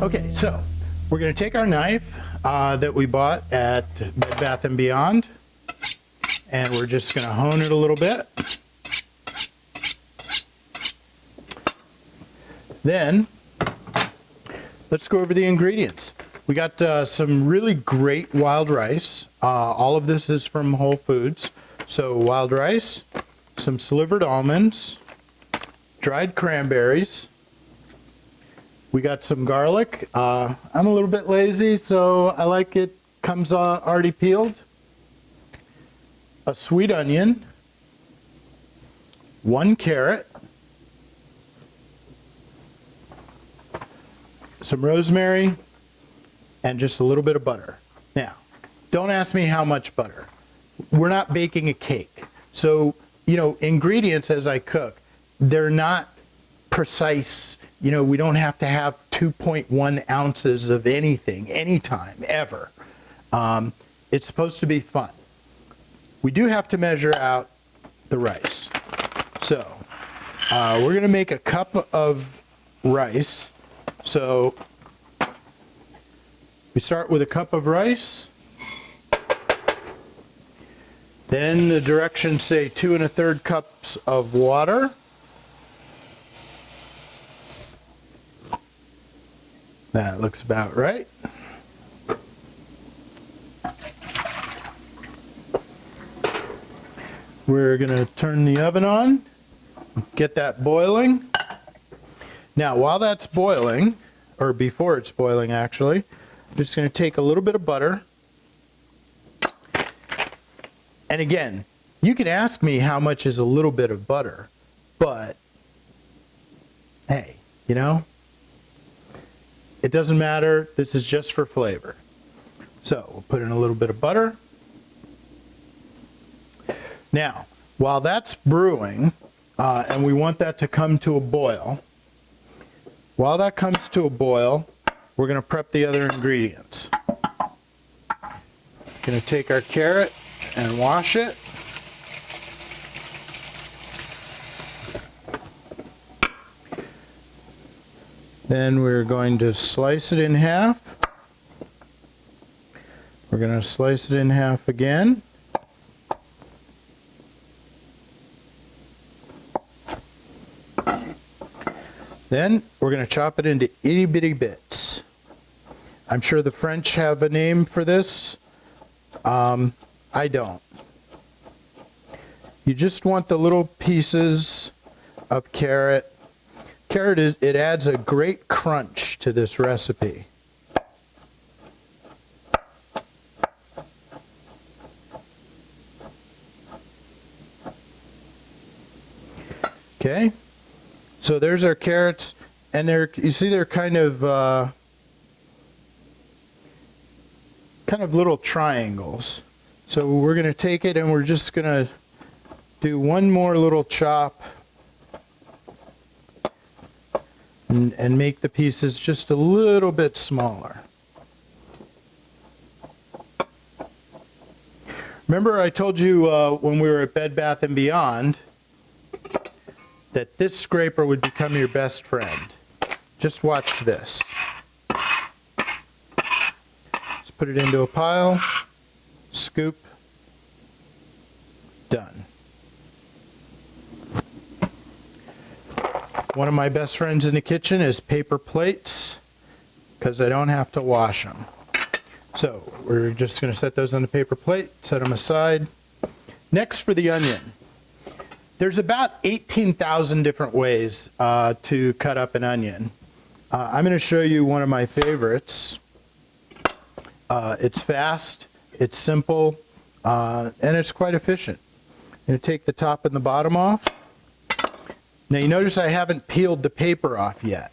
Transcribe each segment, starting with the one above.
Okay, so we're going to take our knife that we bought at Bed Bath & Beyond, and we're just going to hone it a little bit. Then, let's go over the ingredients. We got some really great wild rice. All of this is from Whole Foods. So wild rice, some slivered almonds, dried cranberries. We got some garlic. I'm a little bit lazy, so I like it comes already peeled. A sweet onion, 1 carrot, some rosemary, and just a little bit of butter. Now, don't ask me how much butter. We're not baking a cake. So, you know, ingredients as I cook, they're not precise. You know, we don't have to have 2.1 ounces of anything, anytime, ever. It's supposed to be fun. We do have to measure out the rice. So, we're gonna make a cup of rice. So, we start with a cup of rice. Then the directions say 2 1/3 cups of water. That looks about right. We're going to turn the oven on, get that boiling. Now, while that's boiling, or before it's boiling actually, I'm just going to take a little bit of butter. And again, you can ask me how much is a little bit of butter, but hey, you know, it doesn't matter. This is just for flavor. So we'll put in a little bit of butter. Now, while that's brewing, and we want that to come to a boil, while that comes to a boil, we're going to prep the other ingredients. Going to take our carrot and wash it. Then we're going to slice it in half. We're going to slice it in half again. Then we're going to chop it into itty bitty bits. I'm sure the French have a name for this. I don't. You just want the little pieces of carrot. Carrot, it adds a great crunch to this recipe. Okay, so there's our carrots, and you see they're kind of little triangles. So we're going to take it and we're just going to do one more little chop and make the pieces just a little bit smaller. Remember I told you when we were at Bed Bath & Beyond that this scraper would become your best friend. Just watch this. Let's put it into a pile, scoop, done. One of my best friends in the kitchen is paper plates, because I don't have to wash them. So we're just going to set those on the paper plate, set them aside. Next, for the onion. There's about 18,000 different ways to cut up an onion. I'm going to show you one of my favorites. It's fast, it's simple, and it's quite efficient. I'm going to take the top and the bottom off. Now you notice I haven't peeled the paper off yet.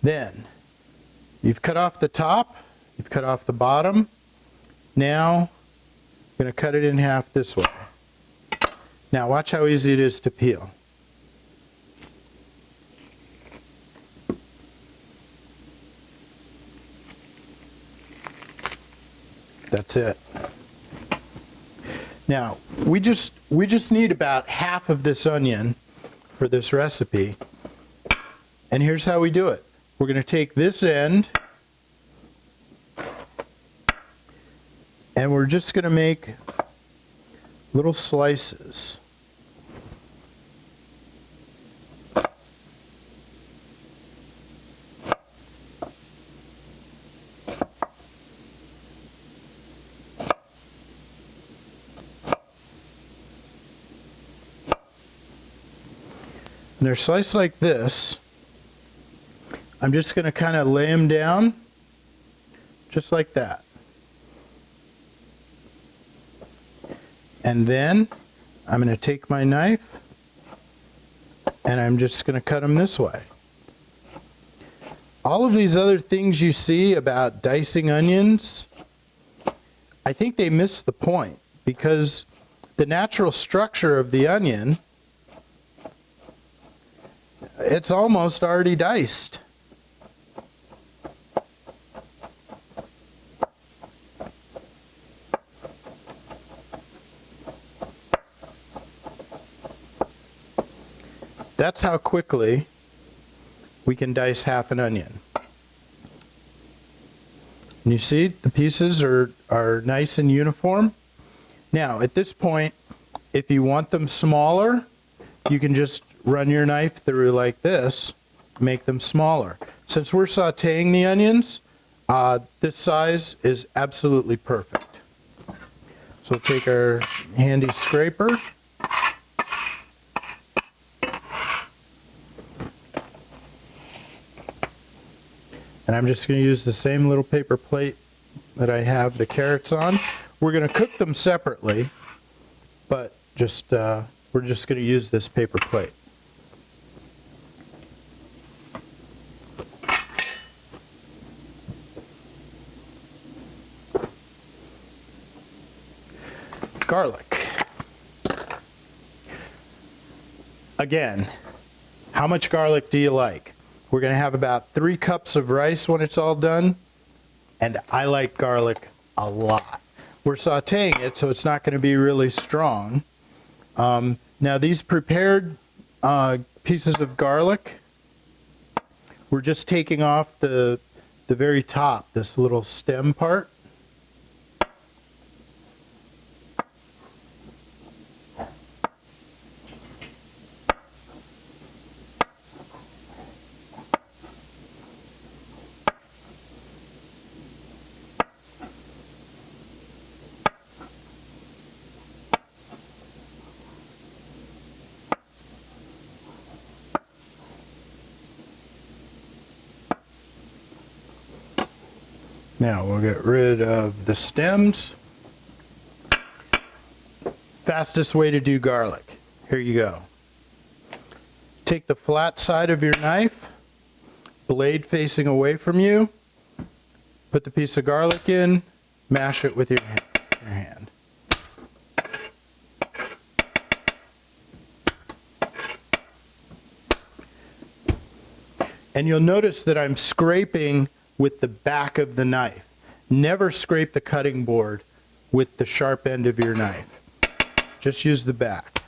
Then, you've cut off the top, you've cut off the bottom. Now, I'm going to cut it in half this way. Now watch how easy it is to peel. That's it. Now, we just need about half of this onion for this recipe. And here's how we do it. we're going to take this end and we're just going to make little slices. And they're sliced like this. I'm just going to kind of lay them down just like that. And then I'm going to take my knife and I'm just going to cut them this way. All of these other things you see about dicing onions, I think they miss the point, because the natural structure of the onion, it's almost already diced. That's how quickly we can dice half an onion. And you see the pieces are nice and uniform. Now at this point, if you want them smaller, you can just run your knife through like this, make them smaller. Since we're sauteing the onions, this size is absolutely perfect. So we'll take our handy scraper. And I'm just going to use the same little paper plate that I have the carrots on. We're going to cook them separately, but we're just going to use this paper plate. Garlic. Again, how much garlic do you like? We're going to have about 3 cups of rice when it's all done, and I like garlic a lot. We're sauteing it, so it's not going to be really strong. Now these prepared pieces of garlic, we're just taking off the very top, this little stem part. Now we'll get rid of the stems. Fastest way to do garlic. Here you go. Take the flat side of your knife, blade facing away from you, put the piece of garlic in, mash it with your hand. And you'll notice that I'm scraping with the back of the knife. Never scrape the cutting board with the sharp end of your knife. Just use the back.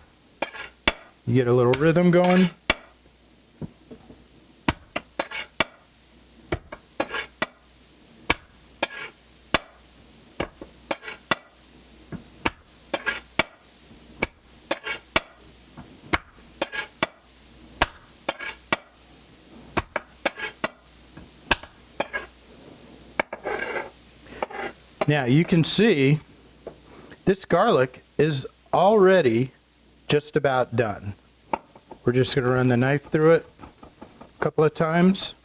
You get a little rhythm going. Now you can see this garlic is already just about done. We're just going to run the knife through it a couple of times.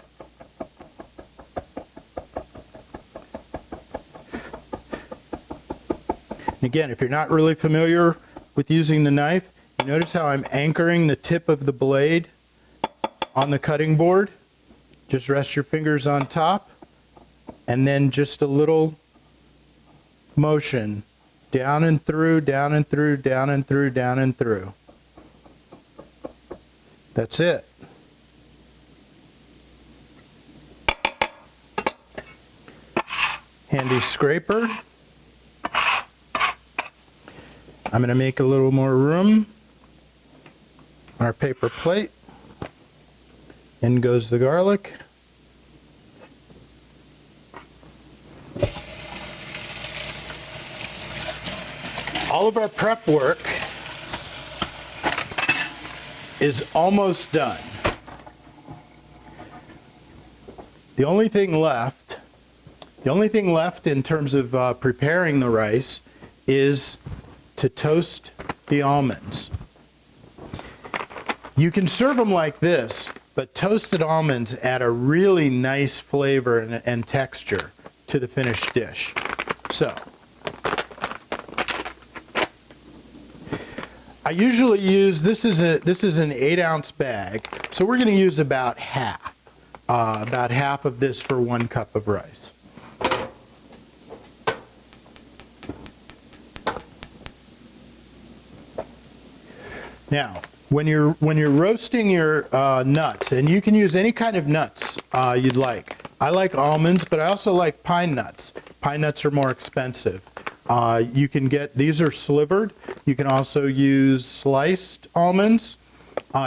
And again, if you're not really familiar with using the knife, you notice how I'm anchoring the tip of the blade on the cutting board. Just rest your fingers on top and then just a little motion down and through, down and through, down and through, down and through. That's it. Handy scraper. I'm going to make a little more room on our paper plate. In goes the garlic. all of our prep work is almost done. The only thing left in terms of preparing the rice is to toast the almonds. You can serve them like this, but toasted almonds add a really nice flavor and texture to the finished dish. So, I usually use, this is an 8-ounce bag, so we're going to use about half of this for 1 cup of rice. Now, when you're roasting your nuts, and you can use any kind of nuts you'd like. I like almonds, but I also like pine nuts. Pine nuts are more expensive. You can get, these are slivered. You can also use sliced almonds.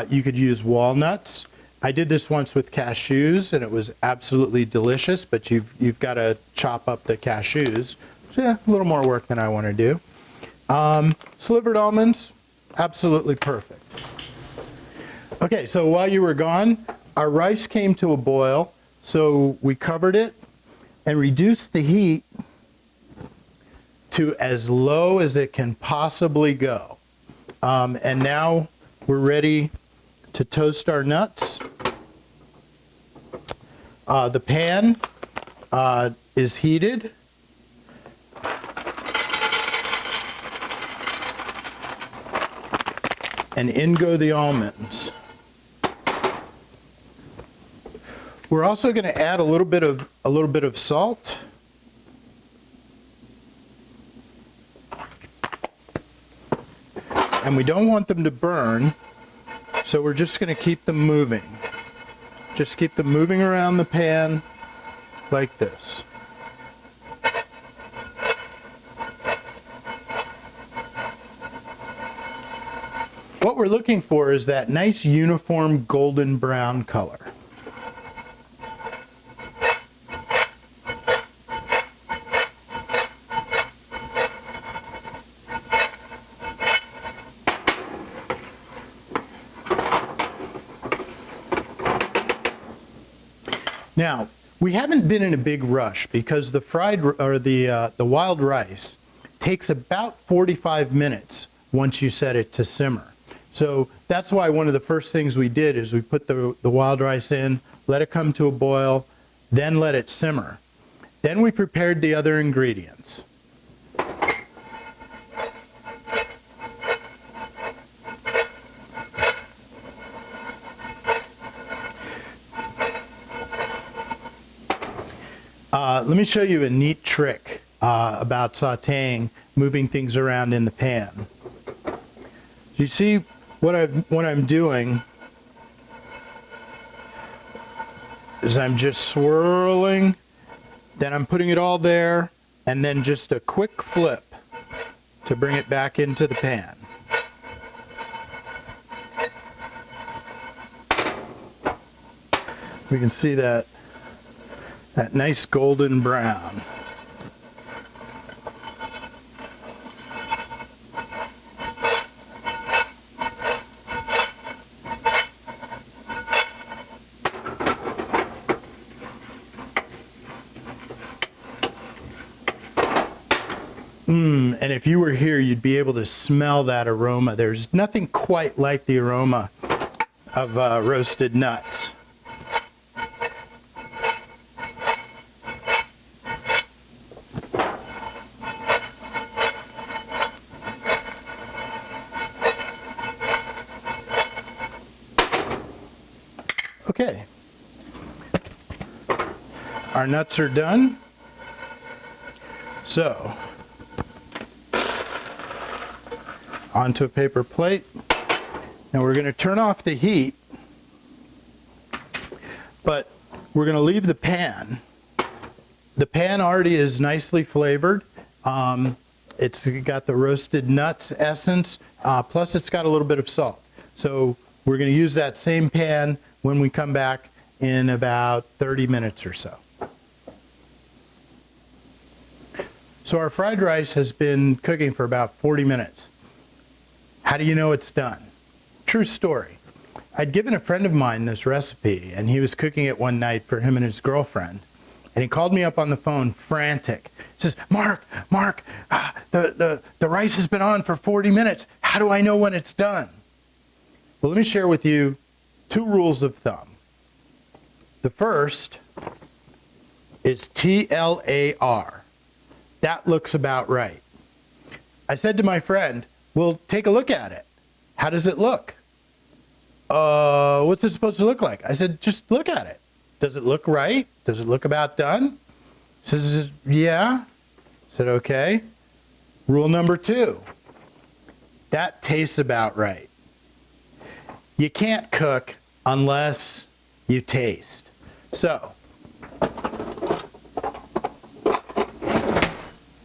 You could use walnuts. I did this once with cashews, and it was absolutely delicious, but you've got to chop up the cashews. So, yeah, a little more work than I want to do. Slivered almonds, absolutely perfect. Okay, so while you were gone, our rice came to a boil, so we covered it and reduced the heat to as low as it can possibly go. And now we're ready to toast our nuts. The pan is heated. And in go the almonds. We're also going to add a little bit of salt. And we don't want them to burn, so we're just going to keep them moving. Just keep them moving around the pan like this. What we're looking for is that nice uniform golden brown color. Now, we haven't been in a big rush because the wild rice takes about 45 minutes once you set it to simmer. So that's why one of the first things we did is we put the wild rice in, let it come to a boil, then let it simmer. Then we prepared the other ingredients. Let me show you a neat trick about sautéing, moving things around in the pan. You see what I'm doing is I'm just swirling, then I'm putting it all there, and then just a quick flip to bring it back into the pan. We can see that nice golden brown. And if you were here, you'd be able to smell that aroma. There's nothing quite like the aroma of roasted nuts. Okay, our nuts are done. So, onto a paper plate. Now we're going to turn off the heat, but we're going to leave the pan. The pan already is nicely flavored. It's got the roasted nuts essence, plus it's got a little bit of salt. So we're going to use that same pan when we come back in about 30 minutes or so. So our fried rice has been cooking for about 40 minutes. How do you know it's done? True story. I'd given a friend of mine this recipe, and he was cooking it one night for him and his girlfriend. And he called me up on the phone, frantic. He says, Mark, the rice has been on for 40 minutes. How do I know when it's done? Well, let me share with you 2 rules of thumb. The first is TLAR. That looks about right. I said to my friend, well, take a look at it. How does it look? What's it supposed to look like? I said, just look at it. Does it look right? Does it look about done? He says, yeah. I said, okay. Rule number 2. That tastes about right. You can't cook unless you taste. So,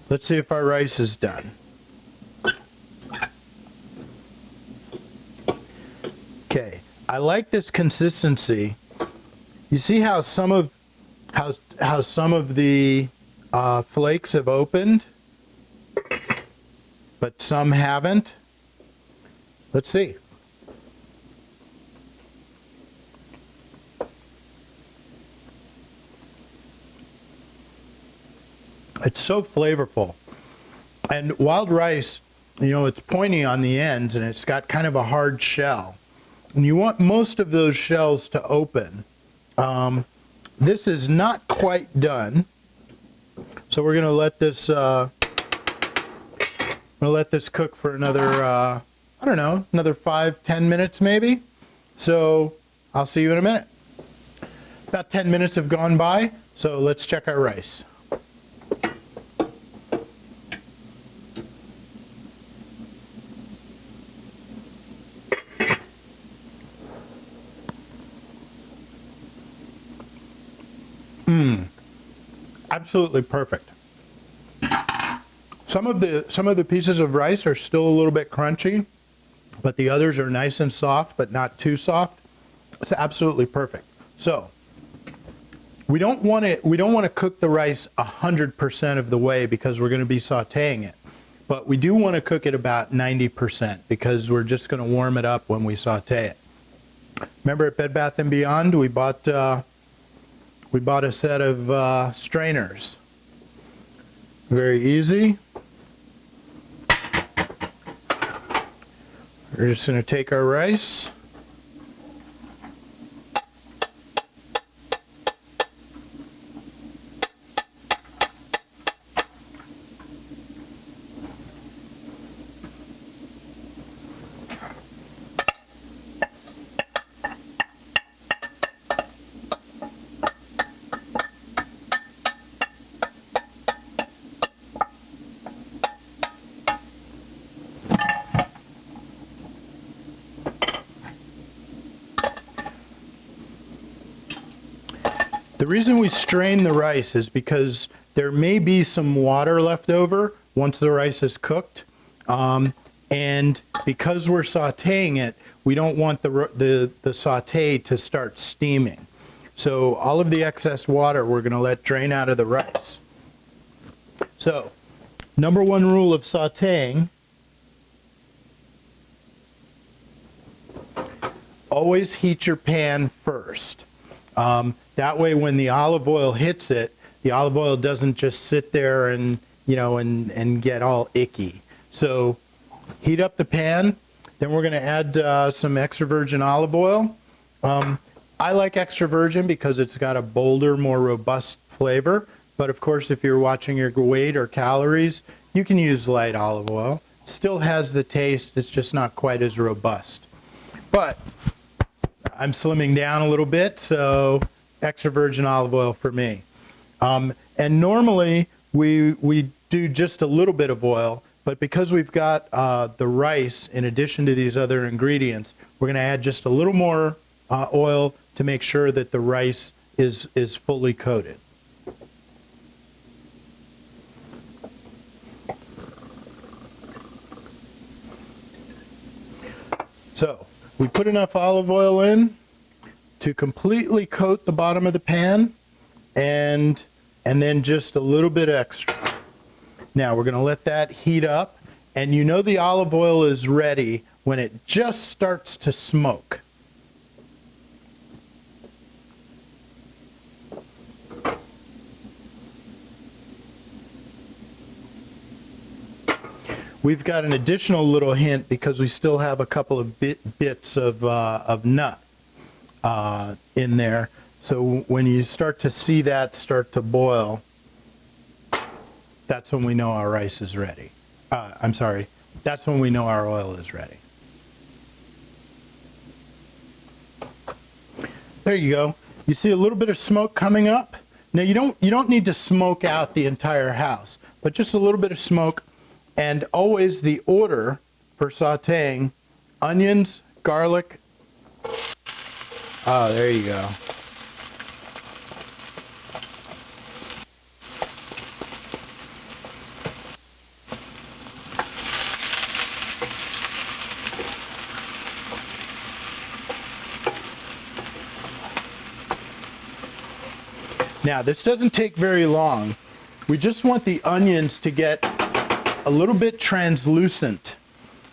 let's see if our rice is done. Okay, I like this consistency. You see how some of the flakes have opened, but some haven't? Let's see. It's so flavorful. And wild rice, you know, it's pointy on the ends and it's got kind of a hard shell. And you want most of those shells to open. This is not quite done. So we're going to let this cook for another, I don't know, another 5-10 minutes maybe. So I'll see you in a minute. About 10 minutes have gone by, so let's check our rice. Absolutely perfect. Some of the pieces of rice are still a little bit crunchy, but the others are nice and soft, but not too soft. It's absolutely perfect. So we don't want to cook the rice 100% of the way because we're going to be sautéing it, but we do want to cook it about 90% because we're just going to warm it up when we sauté it. Remember at Bed Bath & Beyond, we bought a set of strainers. Very easy. We're just going to take our rice. The reason we strain the rice is because there may be some water left over once the rice is cooked, and because we're sautéing it, we don't want the sauté to start steaming. So all of the excess water we're going to let drain out of the rice. So, number 1 rule of sautéing: always heat your pan first. That way when the olive oil hits it, the olive oil doesn't just sit there and, you know, and get all icky. So heat up the pan, then we're going to add some extra virgin olive oil. I like extra virgin because it's got a bolder, more robust flavor. But of course, if you're watching your weight or calories, you can use light olive oil. Still has the taste, it's just not quite as robust. But I'm slimming down a little bit, so extra virgin olive oil for me. And normally we do just a little bit of oil, but because we've got the rice in addition to these other ingredients, we're going to add just a little more oil to make sure that the rice is fully coated. So we put enough olive oil in to completely coat the bottom of the pan, and then just a little bit extra. Now we're going to let that heat up, and you know the olive oil is ready when it just starts to smoke. We've got an additional little hint because we still have a couple of bits of nut in there. So when you start to see that start to boil, that's when we know our rice is ready. I'm sorry, that's when we know our oil is ready. There you go. You see a little bit of smoke coming up? Now you don't need to smoke out the entire house, but just a little bit of smoke. And always the order for sauteing: onions, garlic. Oh, there you go. Now, this doesn't take very long. We just want the onions to get a little bit translucent,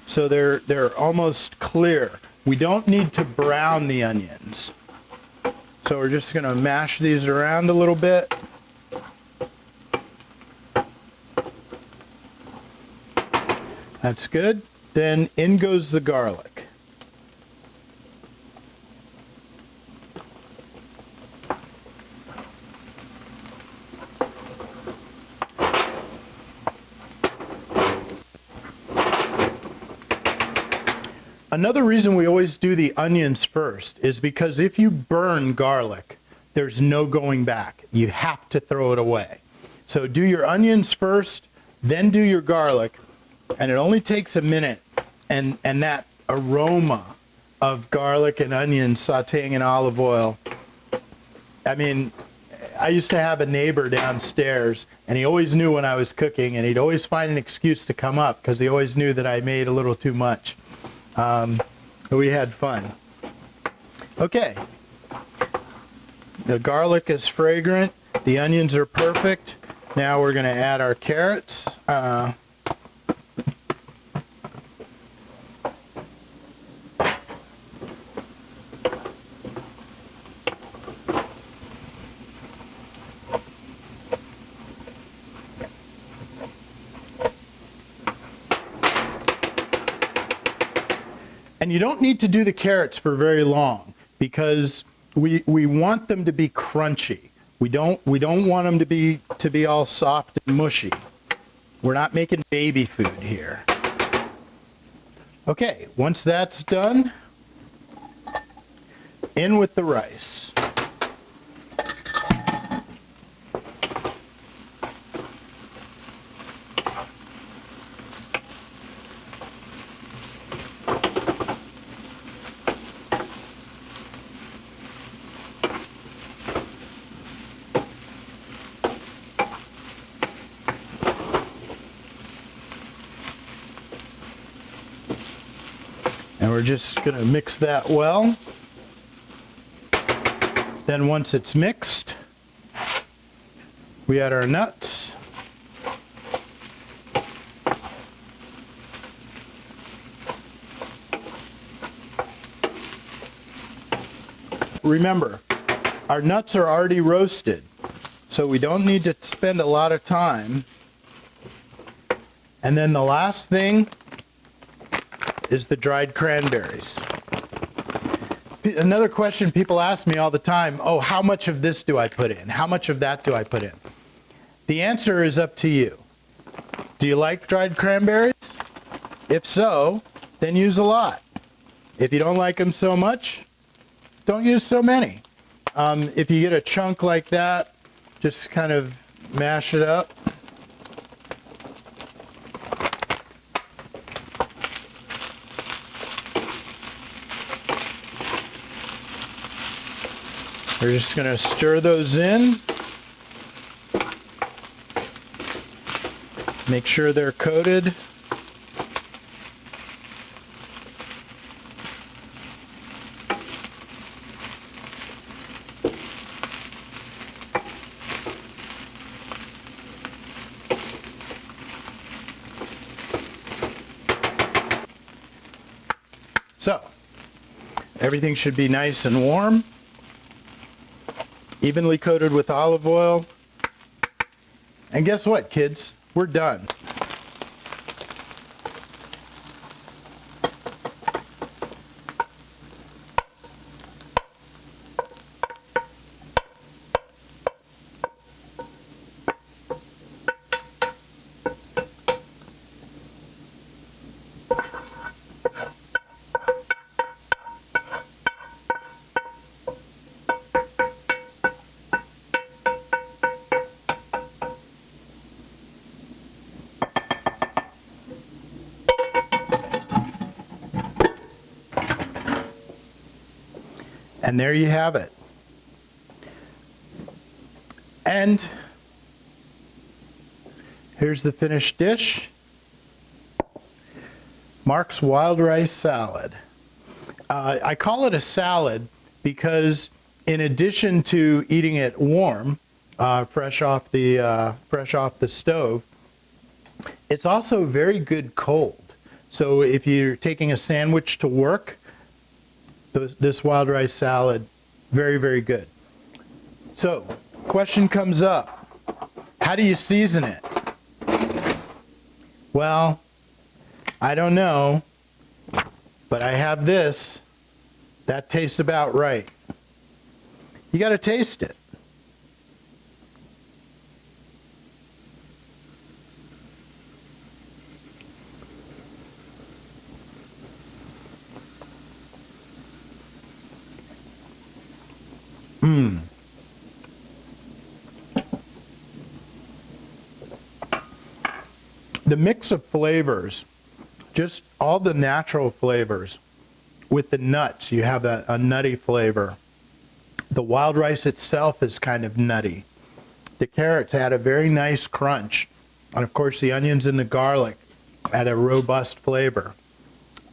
so they're almost clear. We don't need to brown the onions. So we're just going to mash these around a little bit. That's good. Then in goes the garlic. Another reason we always do the onions first is because if you burn garlic, there's no going back. You have to throw it away. So do your onions first, then do your garlic, and it only takes a minute, and that aroma of garlic and onions sauteing in olive oil. I mean, I used to have a neighbor downstairs, and he always knew when I was cooking, and he'd always find an excuse to come up because he always knew that I made a little too much. We had fun. Okay, the garlic is fragrant, the onions are perfect. Now we're going to add our carrots. And you don't need to do the carrots for very long because we want them to be crunchy. We don't want them to be all soft and mushy. We're not making baby food here. Okay, once that's done, in with the rice. And we're just going to mix that well. Then once it's mixed, we add our nuts. Remember, our nuts are already roasted, so we don't need to spend a lot of time. And then the last thing is the dried cranberries. Another question people ask me all the time, oh, how much of this do I put in? How much of that do I put in? The answer is up to you. Do you like dried cranberries? If so, then use a lot. If you don't like them so much, don't use so many. If you get a chunk like that, just kind of mash it up. We're just going to stir those in. Make sure they're coated. Everything should be nice and warm, evenly coated with olive oil. And guess what, kids? We're done. And there you have it. And here's the finished dish. Mark's Wild Rice Salad. I call it a salad because in addition to eating it warm, fresh off the stove, it's also very good cold. So if you're taking a sandwich to work, this wild rice salad, very, very good. So, question comes up. How do you season it? Well, I don't know, but I have this. That tastes about right. You got to taste it. The mix of flavors, just all the natural flavors with the nuts, you have a nutty flavor. The wild rice itself is kind of nutty. The carrots add a very nice crunch. And of course the onions and the garlic add a robust flavor.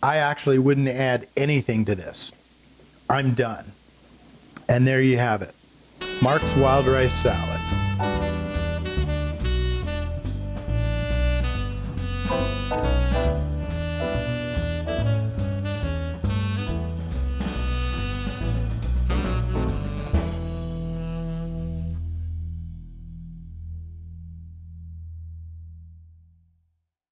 I actually wouldn't add anything to this. I'm done. And there you have it. Mark's Wild Rice Salad.